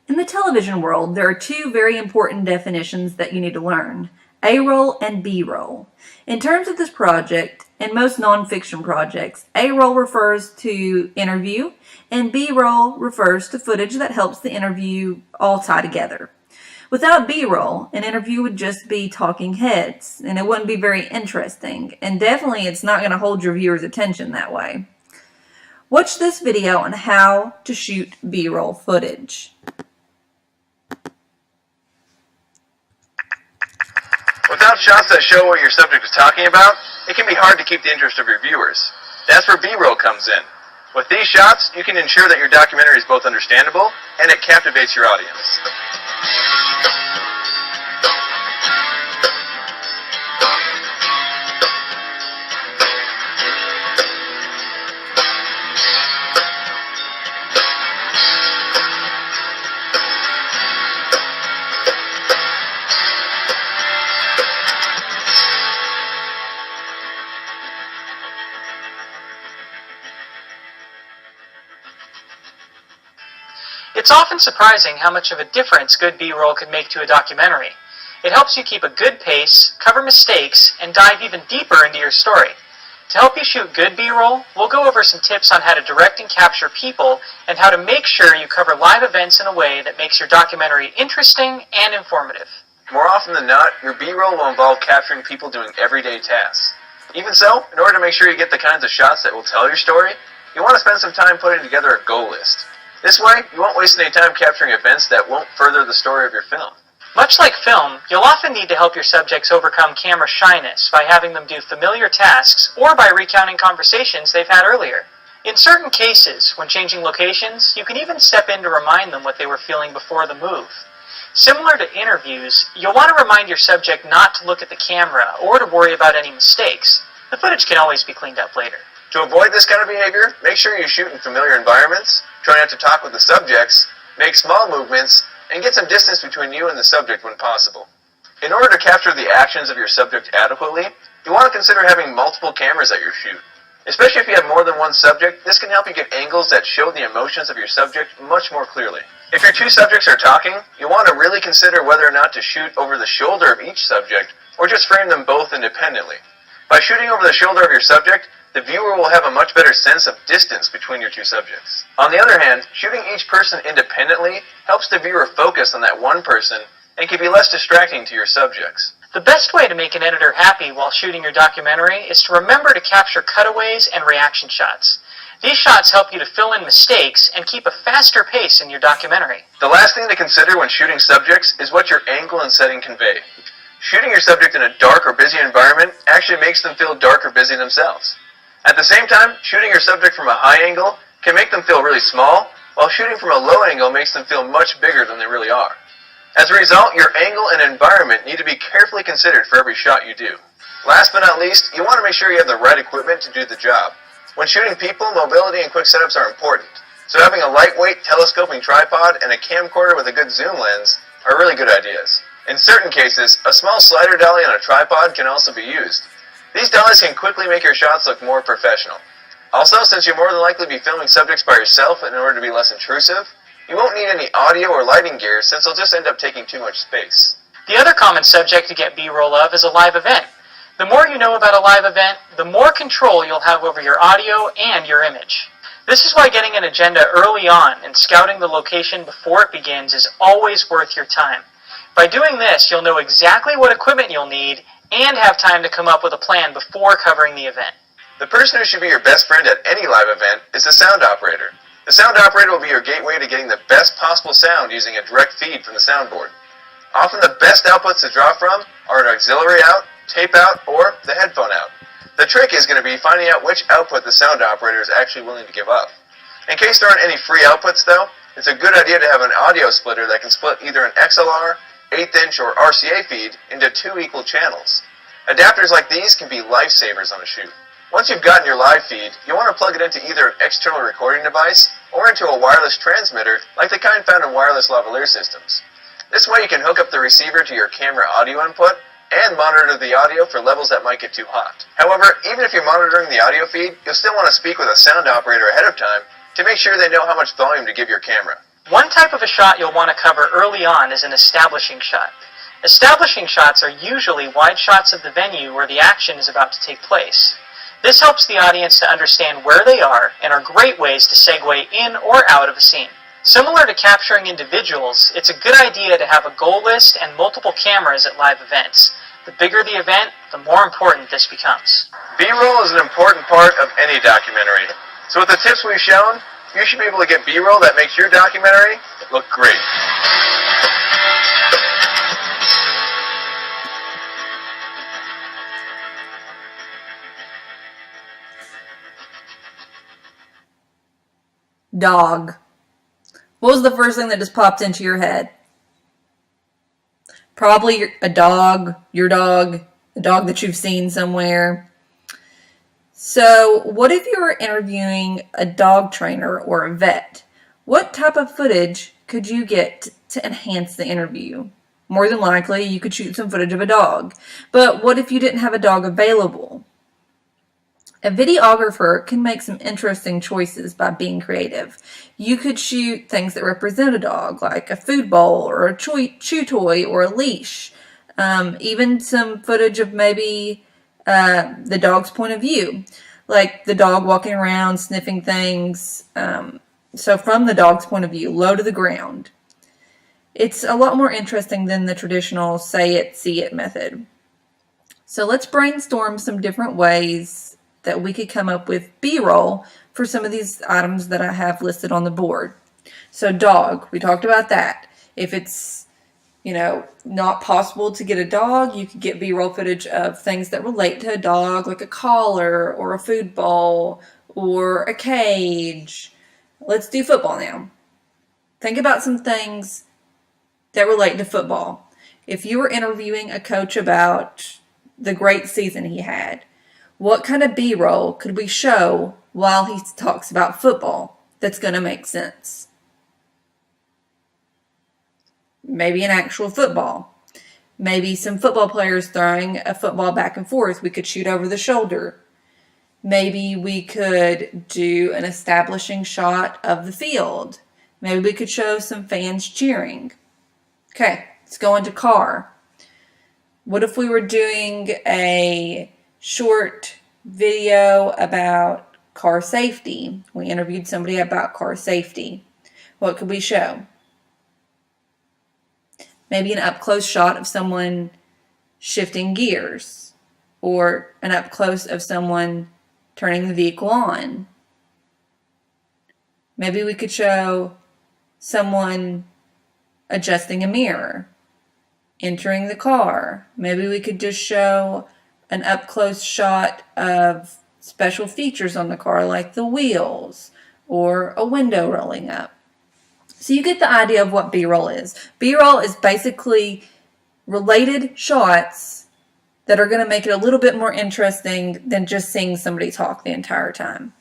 In the television world, there are two very important definitions that you need to learn: A-roll and B-roll. In terms of this project, and most nonfiction projects, A-roll refers to interview, and B-roll refers to footage that helps the interview all tie together. Without B-roll, an interview would just be talking heads, and it wouldn't be very interesting, and definitely it's not going to hold your viewers' attention that way. Watch this video on how to shoot B-roll footage. Without shots that show what your subject is talking about, it can be hard to keep the interest of your viewers. That's where B-roll comes in. With these shots, you can ensure that your documentary is both understandable and it captivates your audience. It's often surprising how much of a difference good B-roll can make to a documentary. It helps you keep a good pace, cover mistakes, and dive even deeper into your story. To help you shoot good B-roll, we'll go over some tips on how to direct and capture people and how to make sure you cover live events in a way that makes your documentary interesting and informative. More often than not, your B-roll will involve capturing people doing everyday tasks. Even so, in order to make sure you get the kinds of shots that will tell your story, you want to spend some time putting together a goal list. This way, you won't waste any time capturing events that won't further the story of your film. Much like film, you'll often need to help your subjects overcome camera shyness by having them do familiar tasks or by recounting conversations they've had earlier. In certain cases, when changing locations, you can even step in to remind them what they were feeling before the move. Similar to interviews, you'll want to remind your subject not to look at the camera or to worry about any mistakes. The footage can always be cleaned up later. To avoid this kind of behavior, make sure you shoot in familiar environments, try not to talk with the subjects, make small movements, and get some distance between you and the subject when possible. In order to capture the actions of your subject adequately, you want to consider having multiple cameras at your shoot. Especially if you have more than one subject, this can help you get angles that show the emotions of your subject much more clearly. If your two subjects are talking, you want to really consider whether or not to shoot over the shoulder of each subject or just frame them both independently. By shooting over the shoulder of your subject, the viewer will have a much better sense of distance between your two subjects. On the other hand, shooting each person independently helps the viewer focus on that one person and can be less distracting to your subjects. The best way to make an editor happy while shooting your documentary is to remember to capture cutaways and reaction shots. These shots help you to fill in mistakes and keep a faster pace in your documentary. The last thing to consider when shooting subjects is what your angle and setting convey. Shooting your subject in a dark or busy environment actually makes them feel dark or busy themselves. At the same time, shooting your subject from a high angle can make them feel really small, while shooting from a low angle makes them feel much bigger than they really are. As a result, your angle and environment need to be carefully considered for every shot you do. Last but not least, you want to make sure you have the right equipment to do the job. When shooting people, mobility and quick setups are important, so having a lightweight telescoping tripod and a camcorder with a good zoom lens are really good ideas. In certain cases, a small slider dolly on a tripod can also be used. These dollies can quickly make your shots look more professional. Also, since you'll more than likely be filming subjects by yourself in order to be less intrusive, you won't need any audio or lighting gear since they'll just end up taking too much space. The other common subject to get B-roll of is a live event. The more you know about a live event, the more control you'll have over your audio and your image. This is why getting an agenda early on and scouting the location before it begins is always worth your time. By doing this, you'll know exactly what equipment you'll need and have time to come up with a plan before covering the event. The person who should be your best friend at any live event is the sound operator. The sound operator will be your gateway to getting the best possible sound using a direct feed from the soundboard. Often the best outputs to draw from are an auxiliary out, tape out, or the headphone out. The trick is going to be finding out which output the sound operator is actually willing to give up. In case there aren't any free outputs though, it's a good idea to have an audio splitter that can split either an XLR, 1/8 inch, or RCA feed into 2 equal channels. Adapters like these can be lifesavers on a shoot. Once you've gotten your live feed, you'll want to plug it into either an external recording device or into a wireless transmitter like the kind found in wireless lavalier systems. This way you can hook up the receiver to your camera audio input and monitor the audio for levels that might get too hot. However, even if you're monitoring the audio feed, you'll still want to speak with a sound operator ahead of time to make sure they know how much volume to give your camera. One type of a shot you'll want to cover early on is an establishing shot. Establishing shots are usually wide shots of the venue where the action is about to take place. This helps the audience to understand where they are and are great ways to segue in or out of a scene. Similar to capturing individuals, it's a good idea to have a goal list and multiple cameras at live events. The bigger the event, the more important this becomes. B-roll is an important part of any documentary. So with the tips we've shown, you should be able to get B-roll that makes your documentary look great. Dog. What was the first thing that just popped into your head? Probably a dog, your dog, a dog that you've seen somewhere. So, what if you were interviewing a dog trainer or a vet? What type of footage could you get to enhance the interview? More than likely, you could shoot some footage of a dog. But what if you didn't have a dog available? A videographer can make some interesting choices by being creative. You could shoot things that represent a dog, like a food bowl or a chew toy or a leash. Even some footage of maybe the dog's point of view, like the dog walking around sniffing things. So from the dog's point of view, low to the ground. It's a lot more interesting than the traditional say it, see it method. So let's brainstorm some different ways that we could come up with B-roll for some of these items that I have listed on the board. So dog, we talked about that. If it's, not possible to get a dog, you could get B-roll footage of things that relate to a dog, like a collar or a food bowl or a cage. Let's do football now. Think about some things that relate to football. If you were interviewing a coach about the great season he had, what kind of B-roll could we show while he talks about football that's going to make sense? Maybe an actual football. Maybe some football players throwing a football back and forth. We could shoot over the shoulder. Maybe we could do an establishing shot of the field. Maybe we could show some fans cheering. Okay, let's go into car. What if we were doing a short video about car safety? We interviewed somebody about car safety. What could we show? Maybe an up-close shot of someone shifting gears, or an up-close of someone turning the vehicle on. Maybe we could show someone adjusting a mirror, entering the car. Maybe we could just show an up-close shot of special features on the car, like the wheels or a window rolling up. So you get the idea of what B-roll is. B-roll is basically related shots that are going to make it a little bit more interesting than just seeing somebody talk the entire time.